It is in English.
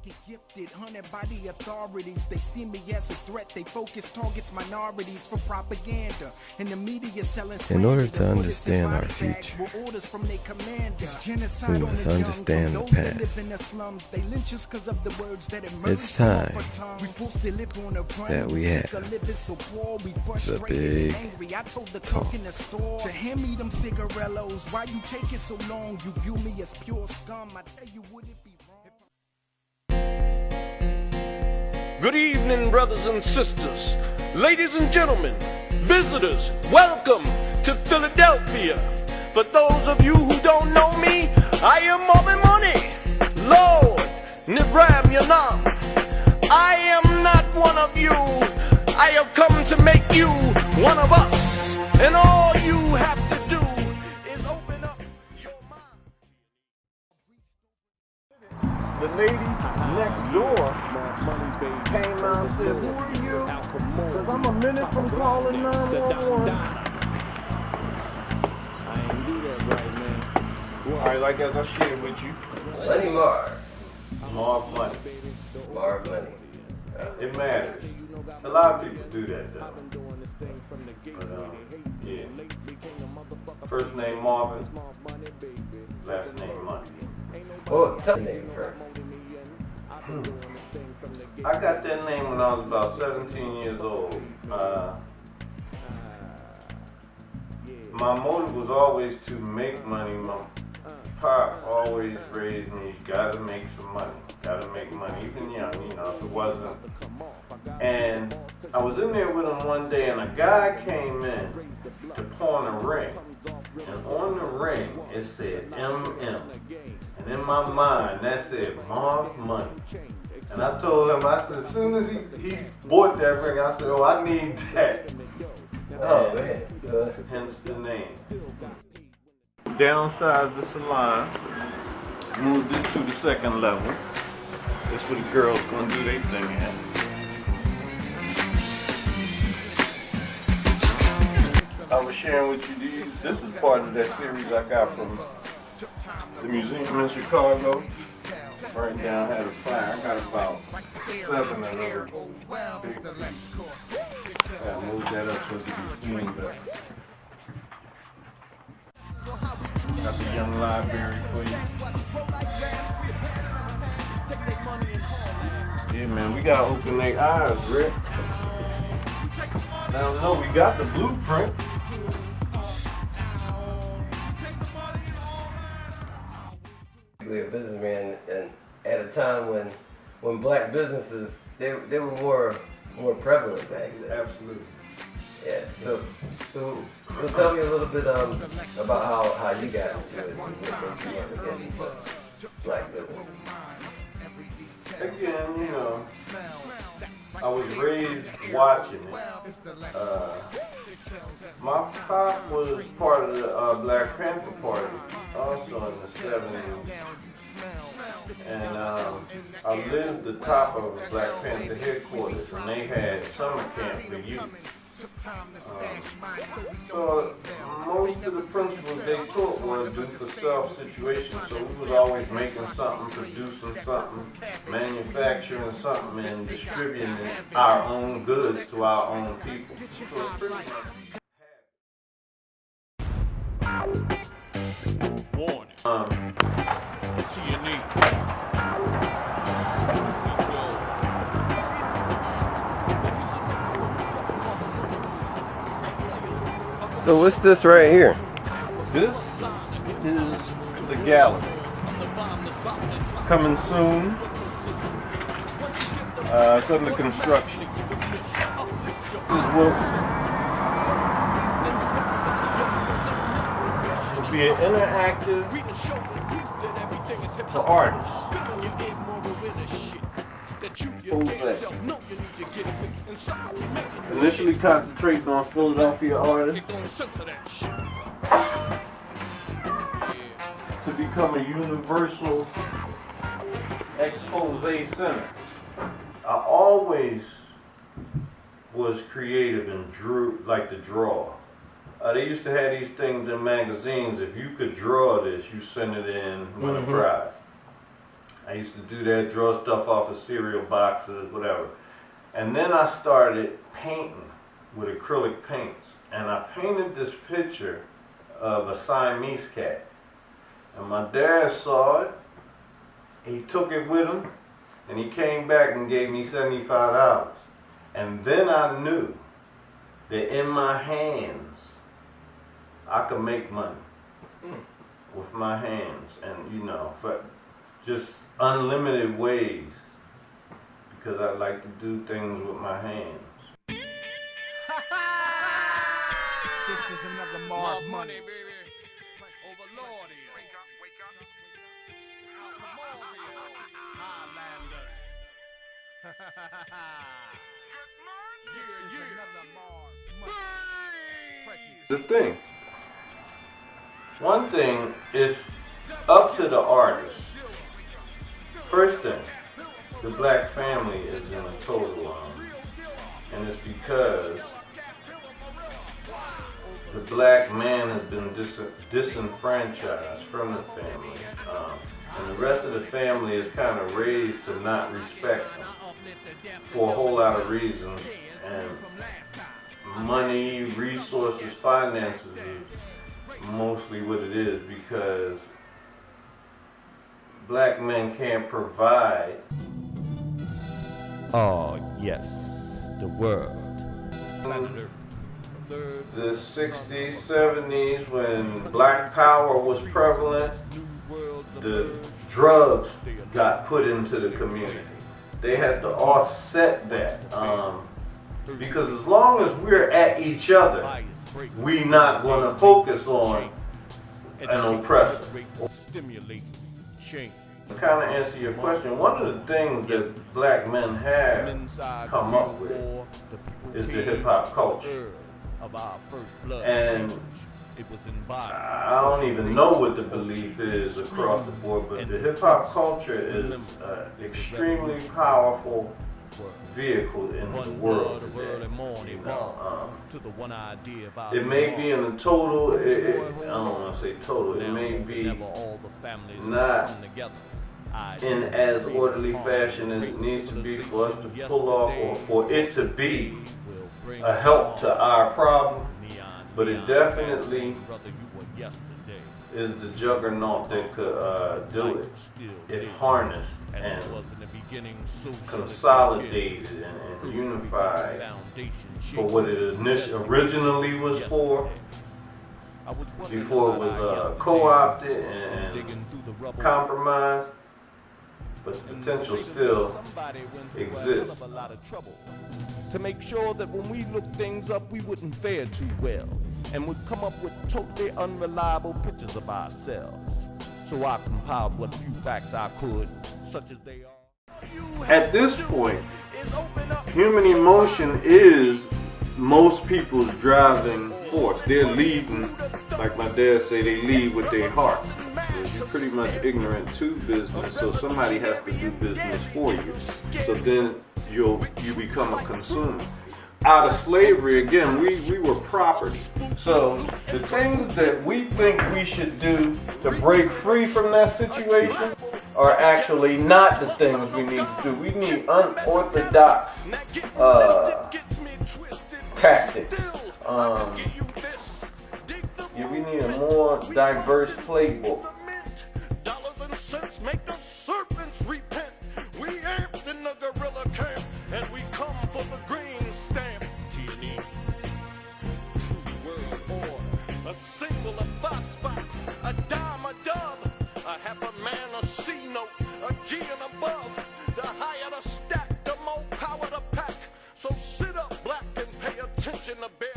get gifted, hunted by the authorities. They see me as a threat. They focus targets minorities for propaganda. And the media selling. In order to understand our future, we must understand the past. It's time that we have the big talk. To hand me them cigarellos, why you take it so long? You view me as pure scum. I tell you, would it be wrong? Good evening, brothers and sisters, ladies and gentlemen, visitors, welcome to Philadelphia. For those of you who don't know me, I am Marven Money, Lord Nibram Yanam. I am not one of you. I have come to make you one of us. And all you have to do is open up your mind. The lady next door came out and said, "Who are you?" Because I'm a minute from calling 911. I ain't do that right, man. Alright, like as I shared with you. Money Marv. Marv Money. Marv Money. It matters. A lot of people do that though. But, yeah. First name Marvin, last name Money. Well, tell me the name first. I got that name when I was about 17 years old. My motive was always to make money. My pop always raised me, you gotta make some money. Gotta make money, even young, you know, if it wasn't. And I was in there with him one day and a guy came in to pawn a ring. And on the ring, it said MM. And in my mind, that said Marv Money. And I told him, I said, as soon as he bought that ring, I said, oh, I need that. Oh, man. Hence the name. Downsized the salon, moved it to the second level. That's where the girls gonna do their thing at. I was sharing with you these. This is part of that series I got from the museum in Chicago. Right down, had a fire. I got about 7 of those. I moved that up so it could be cleaned up. Got the young library for you. Yeah, man, we gotta open their eyes, Rick. Now, no, we got the blueprint. A businessman, and at a time when black businesses they were more prevalent back then. Absolutely. Yeah. So tell me a little bit about how you got into it, what made you want to get into black business. Again, you know, I was raised watching it. My pop was part of the Black Panther Party, also in the 70s. And I lived the top of the Black Panther headquarters, and they had summer camp for youth. So most of the principles they taught were do-for-self situations. So we was always making something, producing something, manufacturing something, and distributing our own goods to our own people. So it's pretty much. Warning. Get to your knees. So what's this right here? This is the gallery. Coming soon. It's under construction. This will be an interactive for artists. Initially concentrating on Philadelphia artists to become a universal expose center. I always was creative and drew, like to draw. They used to have these things in magazines. If you could draw this, you send it in, win a prize. I used to do that, draw stuff off of cereal boxes, whatever. And then I started painting with acrylic paints. And I painted this picture of a Siamese cat. And my dad saw it, he took it with him, and he came back and gave me $75. And then I knew that in my hands, I could make money with my hands. And you know, for just unlimited ways, because I like to do things with my hands. This is another Marven Money, baby. Overlord here. Wake up, wake up. Highlanders. The thing. One thing is up to the artist. First thing, the black family is in a total and it's because the black man has been disenfranchised from the family, and the rest of the family is kind of raised to not respect him for a whole lot of reasons, and money, resources, finances is mostly what it is, because black men can't provide. Oh, yes, the world. The 60s, 70s, when black power was prevalent, the drugs got put into the community. They had to offset that, because as long as we're at each other, we're not going to focus on an oppressor. To kind of answer your question, one of the things that black men have come up with is the hip-hop culture. And I don't even know what the belief is across the board, but the hip-hop culture is an extremely powerful vehicle in the world today. You know, it may be in a total, I don't want to say total, it may be not in as orderly fashion as it needs to be for us to pull off, or for it to be a help to our problem, but it definitely is the juggernaut that could do it. It harnessed and consolidated and unified for what it originally was for, before it was co-opted and compromised. But the potential still exists. To make sure that when we look things up, we wouldn't fare too well, and would come up with totally unreliable pictures of ourselves. So I compiled what few facts I could, such as they are. At this point, human emotion is most people's driving force. They're leading, like my dad say, they lead with their heart. You're pretty much ignorant to business, so somebody has to do business for you. So then you become a consumer. Out of slavery, again, we were property. So the things that we think we should do to break free from that situation are actually not the things we need to do. We need unorthodox tactics. We need a more diverse playbook. Dollars and cents make the serpents repent. We ain't in the guerrilla camp, and we come for the green stamp. T&E, true world order, a single, a phosphate, a dime, a dove, a half a man, a C note, a G and above. The higher the stack, the more power to pack. So sit up, black, and pay attention to bear.